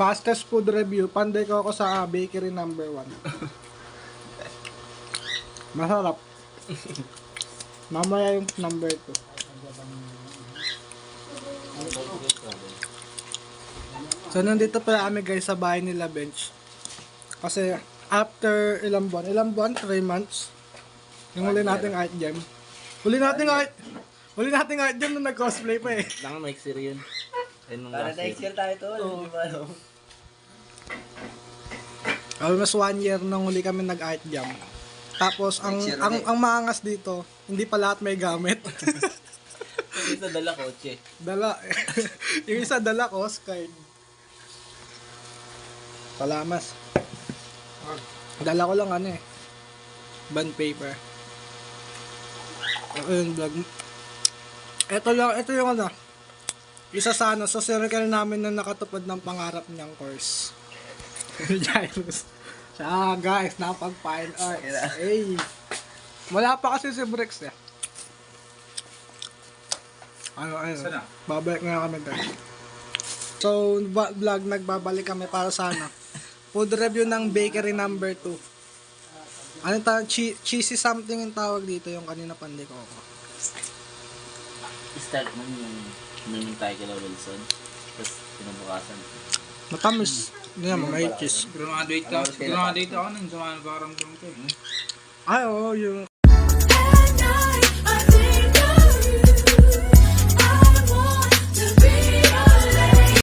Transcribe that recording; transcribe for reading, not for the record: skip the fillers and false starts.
Fastest food review, Panday Coco sa bakery number 1. Masarap. Mamaya yung number 2. So nandito pala kami guys sa bahay nila Bench. Kasi after ilang buwan? 3 months. Yung huli nating art jam. Huli nating art jam nung nag-cosplay pa eh. Lang may yun. Para next year tayo tol, di ba no? Almost 1 year nung huli kami nag-art jam. Tapos ang maangas dito, hindi pa lahat may gamit. Yung isa dala kotse. Yung isa dala card. Salamas. Dala ko lang bond paper. Ayun, vlog. Ito yung isa sa sa circle namin na nakatupad ng pangarap niyang course. Jairus. Siya guys, napag-fine arts. Hey. Wala pa kasi si Bricks eh. Babalik na kami guys. So, vlog, nagbabalik kami para sana. Food review ng bakery number 2. Ano tawag? Cheesy something yung tawag dito, yung kanina Panday Coco. Start mo yung tayo kila Wilson. Tapos pinabukasan. Matamis. Hindi naman, may cheese. Graduate ako nang sumano parang ko. Ay, oo, yung... At night, I think